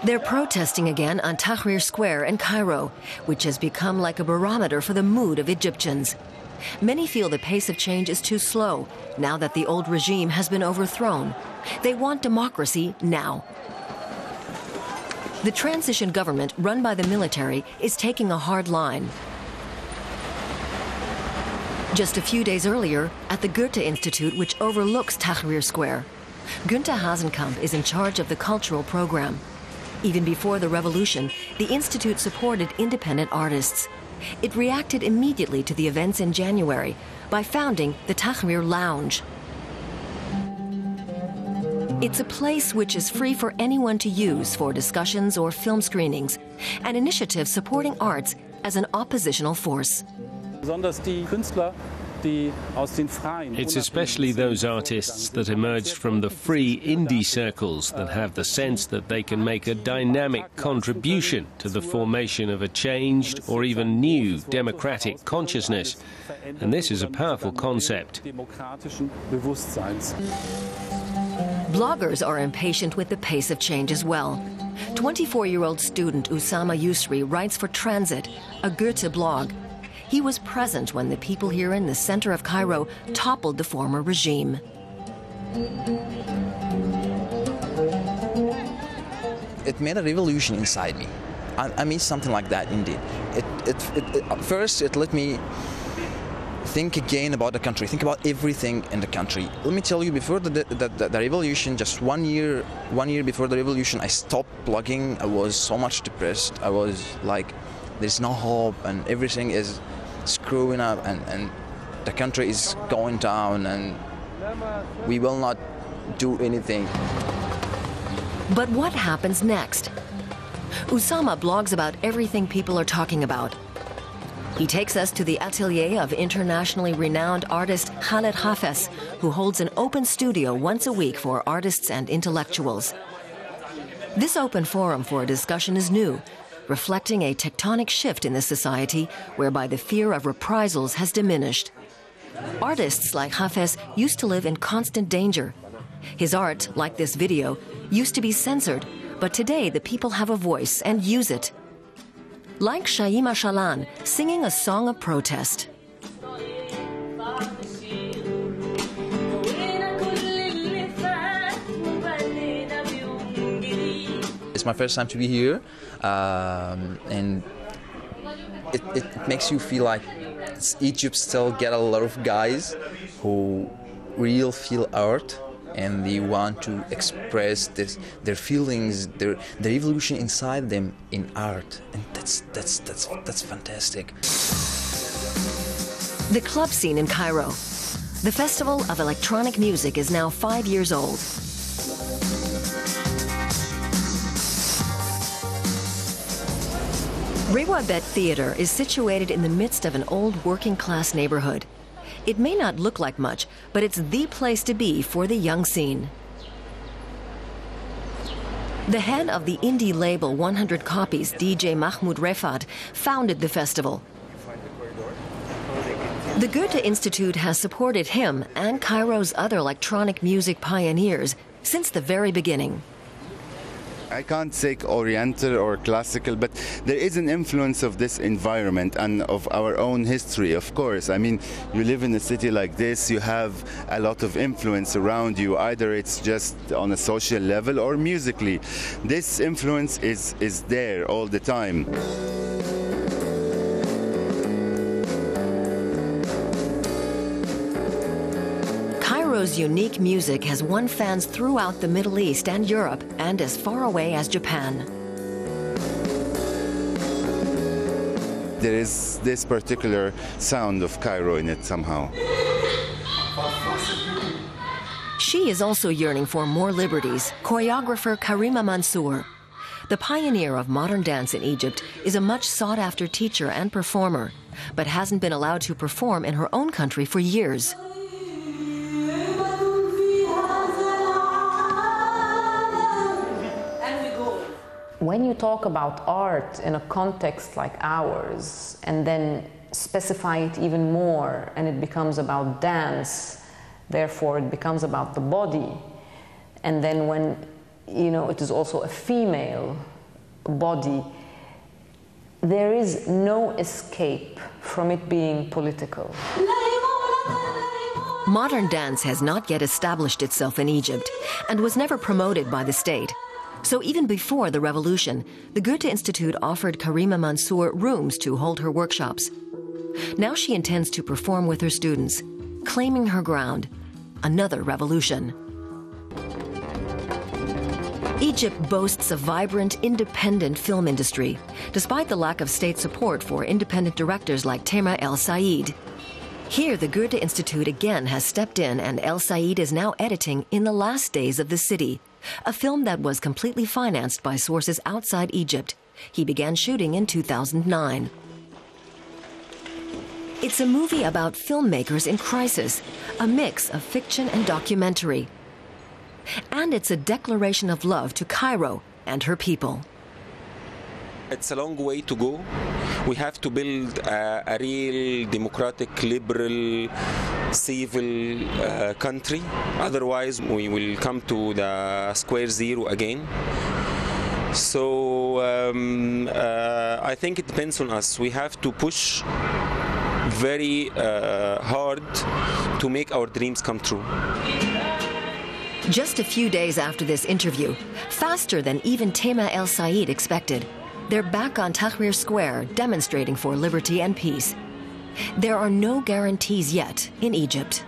They're protesting again on Tahrir Square in Cairo, which has become like a barometer for the mood of Egyptians. Many feel the pace of change is too slow now that the old regime has been overthrown. They want democracy now. The transition government, run by the military, is taking a hard line. Just a few days earlier, at the Goethe Institute, which overlooks Tahrir Square, Günther Hasenkamp is in charge of the cultural program. Even before the revolution, the institute supported independent artists. It reacted immediately to the events in January by founding the Tahrir Lounge. It's a place which is free for anyone to use for discussions or film screenings, an initiative supporting arts as an oppositional force. It's especially those artists that emerged from the free indie circles that have the sense that they can make a dynamic contribution to the formation of a changed or even new democratic consciousness. And this is a powerful concept. Bloggers are impatient with the pace of change as well. 24-year-old student Usama Yusri writes for Transit, a Goethe blog. He was present when the people here in the center of Cairo toppled the former regime. It made a revolution inside me. I mean something like that indeed. First, it let me think again about the country, think about everything in the country. Let me tell you, before the revolution, just one year before the revolution, I stopped blogging. I was so much depressed. I was like, there's no hope and everything is screwing up and the country is going down and we will not do anything. But what happens next? Usama blogs about everything people are talking about. He takes us to the atelier of internationally renowned artist Khaled Hafez, who holds an open studio once a week for artists and intellectuals. This open forum for a discussion is new, reflecting a tectonic shift in the society whereby the fear of reprisals has diminished. Artists like Hafez used to live in constant danger. His art, like this video, used to be censored, but today the people have a voice and use it. Like Shaima Shalan, singing a song of protest. It's my first time to be here, and it makes you feel like Egypt still get a lot of guys who really feel art and they want to express their feelings, their evolution inside them in art, and that's fantastic. The club scene in Cairo. The Festival of Electronic Music is now 5 years old. Rewabet Theater is situated in the midst of an old working-class neighborhood. It may not look like much, but it's the place to be for the young scene. The head of the indie label 100 Copies, DJ Mahmoud Refat, founded the festival. The Goethe Institute has supported him and Cairo's other electronic music pioneers since the very beginning. I can't say Oriental or classical, but there is an influence of this environment and of our own history, of course. I mean, you live in a city like this, you have a lot of influence around you. Either it's just on a social level or musically. This influence is there all the time. Cairo's unique music has won fans throughout the Middle East and Europe and as far away as Japan. There is this particular sound of Cairo in it somehow. She is also yearning for more liberties, choreographer Karima Mansour. The pioneer of modern dance in Egypt is a much sought-after teacher and performer, but hasn't been allowed to perform in her own country for years. When you talk about art in a context like ours, and then specify it even more, and it becomes about dance, therefore it becomes about the body, and then when, you know, it is also a female body, there is no escape from it being political. Modern dance has not yet established itself in Egypt and was never promoted by the state. So even before the revolution, the Goethe Institute offered Karima Mansour rooms to hold her workshops. Now she intends to perform with her students, claiming her ground, another revolution. Egypt boasts a vibrant, independent film industry, despite the lack of state support for independent directors like Tema El Said. Here, the Goethe Institute again has stepped in, and El Said is now editing In the Last Days of the City, a film that was completely financed by sources outside Egypt. He began shooting in 2009. It's a movie about filmmakers in crisis, a mix of fiction and documentary. And it's a declaration of love to Cairo and her people. It's a long way to go. We have to build a real democratic, liberal, civil country. Otherwise, we will come to the square zero again. So I think it depends on us. We have to push very hard to make our dreams come true. Just a few days after this interview, faster than even Tema El Said expected, they're back on Tahrir Square demonstrating for liberty and peace. There are no guarantees yet in Egypt.